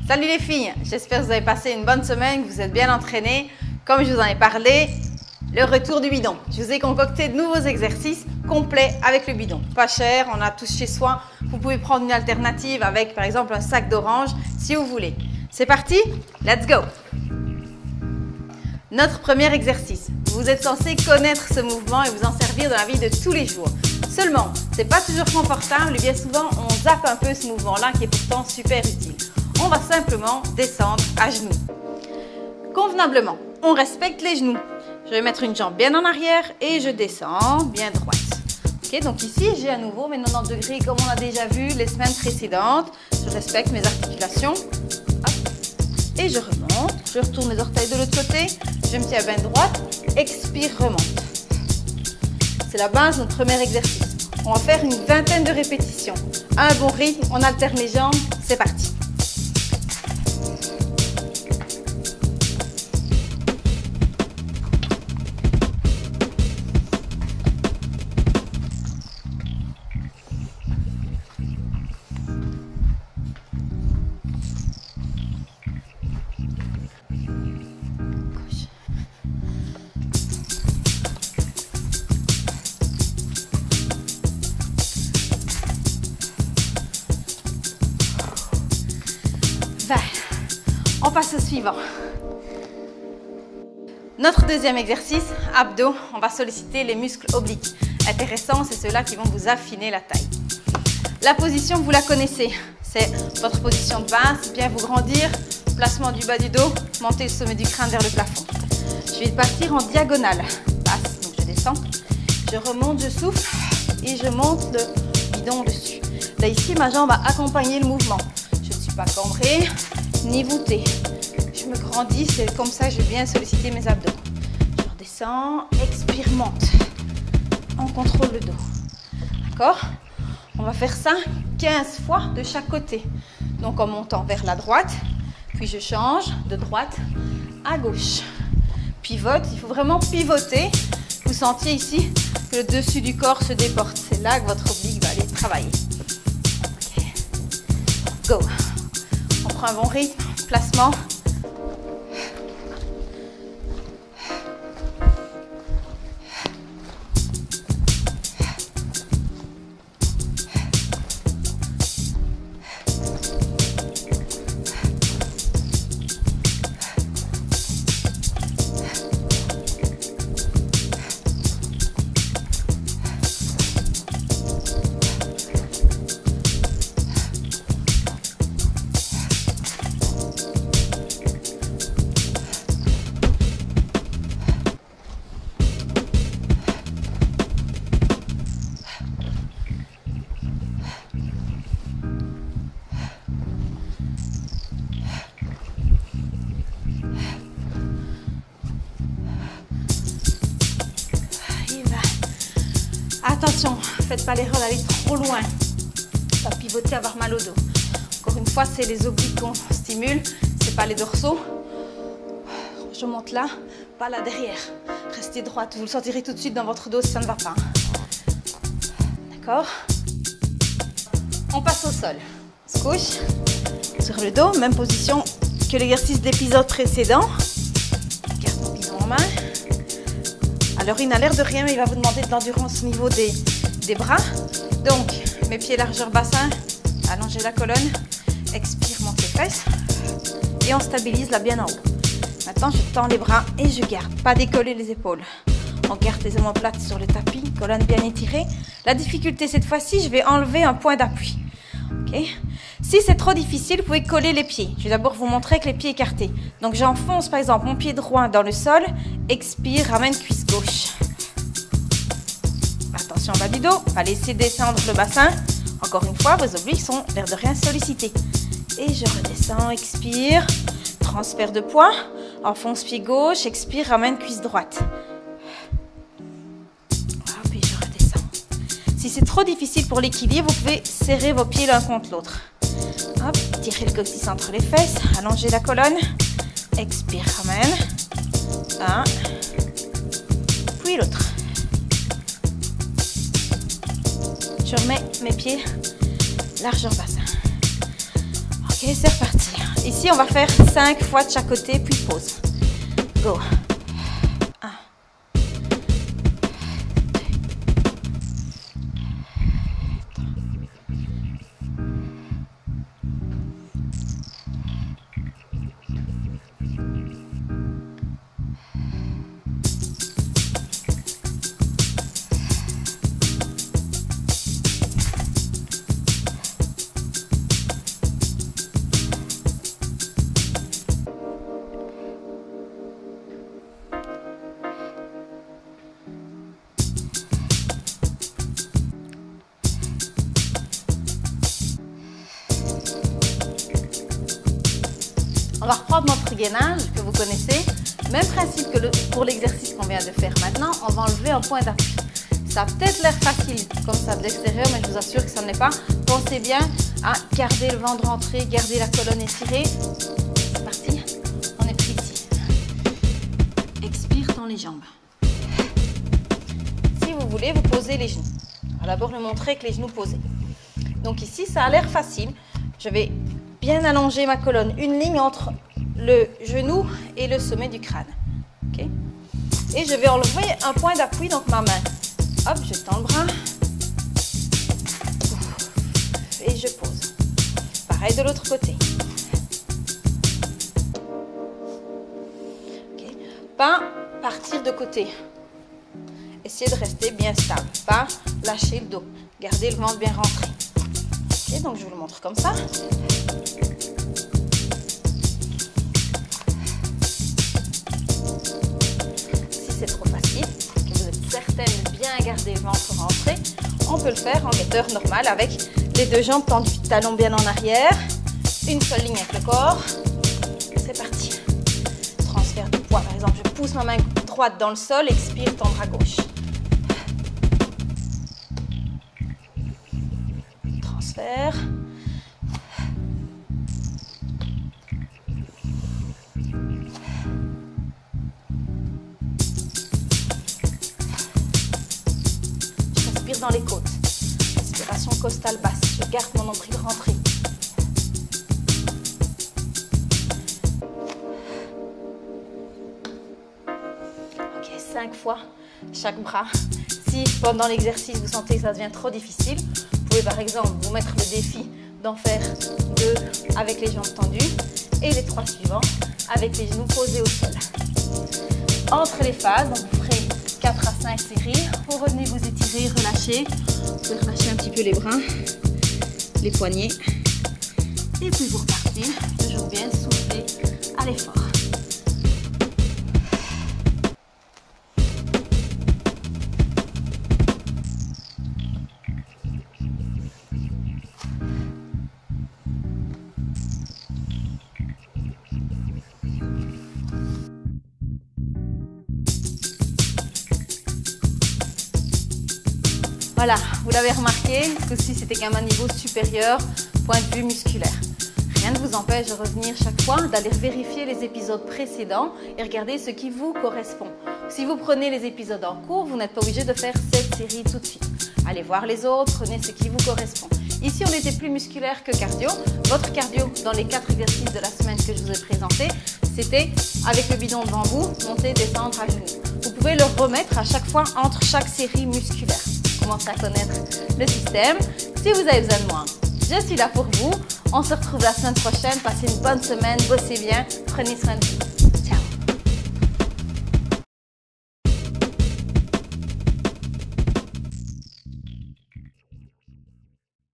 Salut les filles, j'espère que vous avez passé une bonne semaine, que vous êtes bien entraînées. Comme je vous en ai parlé, le retour du bidon. Je vous ai concocté de nouveaux exercices complets avec le bidon. Pas cher, on a tous chez soi. Vous pouvez prendre une alternative avec par exemple un sac d'orange si vous voulez. C'est parti, let's go! Notre premier exercice. Vous êtes censé connaître ce mouvement et vous en servir dans la vie de tous les jours. Seulement, c'est pas toujours confortable et bien souvent on zappe un peu ce mouvement-là qui est pourtant super utile. On va simplement descendre à genoux. Convenablement, on respecte les genoux. Je vais mettre une jambe bien en arrière et je descends bien droite. Ok, donc ici j'ai à nouveau mes 90 degrés comme on a déjà vu les semaines précédentes. Je respecte mes articulations. Hop. Et je remonte. Je retourne les orteils de l'autre côté. Je me tiens bien droite. Expire, remonte. C'est la base de notre premier exercice. On va faire une vingtaine de répétitions. À un bon rythme, on alterne les jambes. C'est parti. On passe au suivant. Notre deuxième exercice, abdos, on va solliciter les muscles obliques. Intéressant, c'est ceux-là qui vont vous affiner la taille. La position, vous la connaissez. C'est votre position de base, bien vous grandir, placement du bas du dos, monter le sommet du crâne vers le plafond. Je vais partir en diagonale. Passe, donc je descends, je remonte, je souffle et je monte le bidon dessus. Là ici, ma jambe va accompagner le mouvement. Je ne suis pas cambrée ni voûtée. Je me grandis, c'est comme ça que je vais bien solliciter mes abdos. Je redescends, expire, monte. On contrôle le dos. D'accord? On va faire ça 15 fois de chaque côté. Donc en montant vers la droite, puis je change de droite à gauche. Pivote, il faut vraiment pivoter. Vous sentiez ici que le dessus du corps se déporte. C'est là que votre oblique va aller travailler. Okay. Go! On prend un bon rythme, placement. Attention, faites pas l'erreur d'aller trop loin. Pas pivoter, avoir mal au dos. Encore une fois, c'est les obliques qu'on stimule, c'est pas les dorsaux. Je monte là, pas là derrière. Restez droite, vous le sentirez tout de suite dans votre dos si ça ne va pas. D'accord? On passe au sol. On se couche sur le dos, même position que l'exercice d'épisode précédent. Garde mon bidon en main. Alors, il n'a l'air de rien, mais il va vous demander de l'endurance au niveau des bras. Donc, mes pieds largeur bassin, allongez la colonne, expire, monte les fesses et on stabilise là bien en haut. Maintenant, je tends les bras et je garde, pas décoller les épaules. On garde les omoplates sur le tapis, colonne bien étirée. La difficulté cette fois-ci, je vais enlever un point d'appui. Okay. Si c'est trop difficile, vous pouvez coller les pieds. Je vais d'abord vous montrer avec les pieds écartés. Donc j'enfonce par exemple mon pied droit dans le sol, expire, ramène cuisse gauche. Attention bas du dos, pas laisser descendre le bassin. Encore une fois, vos obliques sont l'air de rien sollicités. Et je redescends, expire, transfert de poids, enfonce pied gauche, expire, ramène cuisse droite. Hop, et je redescends. Si c'est trop difficile pour l'équilibre, vous pouvez serrer vos pieds l'un contre l'autre. Hop, tirez le coccyx entre les fesses, allongez la colonne, expire, ramène. 1, puis l'autre. Je remets mes pieds largeur bassin. Ok, c'est reparti. Ici, on va faire 5 fois de chaque côté, puis pause. Go. 1. On va reprendre notre gainage que vous connaissez. Même principe que pour l'exercice qu'on vient de faire maintenant, on va enlever un point d'appui. Ça a peut-être l'air facile comme ça de l'extérieur, mais je vous assure que ça ne l'est pas. Pensez bien à garder le ventre rentré, garder la colonne étirée. C'est parti, on est pris ici. Expire dans les jambes. Si vous voulez, vous posez les genoux. On va d'abord le montrer avec les genoux posés. Donc ici, ça a l'air facile. Je vais bien allonger ma colonne, une ligne entre le genou et le sommet du crâne. Okay. Et je vais enlever un point d'appui, donc ma main. Hop, je tends le bras. Et je pose. Pareil de l'autre côté. Okay. Pas partir de côté. Essayez de rester bien stable. Pas lâcher le dos. Gardez le ventre bien rentré. Okay, donc je vous le montre comme ça. C'est trop facile, que vous êtes certaine de bien garder le ventre rentré, on peut le faire en guetteur normal avec les deux jambes tendues, talons bien en arrière, une seule ligne avec le corps. C'est parti. Transfert de poids, par exemple, je pousse ma main droite dans le sol, expire, tendre à gauche. Transfert. Dans les côtes. Inspiration costale basse. Je garde mon nombril rentré. Ok, 5 fois chaque bras. Si pendant l'exercice vous sentez que ça devient trop difficile, vous pouvez par exemple vous mettre le défi d'en faire 2 avec les jambes tendues et les 3 suivants avec les genoux posés au sol. Entre les phases, donc vous ferez 4 à 5 séries. Vous revenez vous étirer, relâcher. Vous pouvez relâcher un petit peu les bras, les poignets. Et puis vous repartez. Toujours bien souffler à l'effort. Voilà, vous l'avez remarqué, ceci c'était quand même un niveau supérieur, point de vue musculaire. Rien ne vous empêche de revenir chaque fois, d'aller vérifier les épisodes précédents et regarder ce qui vous correspond. Si vous prenez les épisodes en cours, vous n'êtes pas obligé de faire cette série tout de suite. Allez voir les autres, prenez ce qui vous correspond. Ici, on était plus musculaire que cardio. Votre cardio, dans les 4 exercices de la semaine que je vous ai présentés, c'était avec le bidon devant vous, monter, descendre à genoux. Vous pouvez le remettre à chaque fois entre chaque série musculaire. Commencez à connaître le système. Si vous avez besoin de moi, je suis là pour vous. On se retrouve la semaine prochaine. Passez une bonne semaine, bossez bien, prenez soin de vous.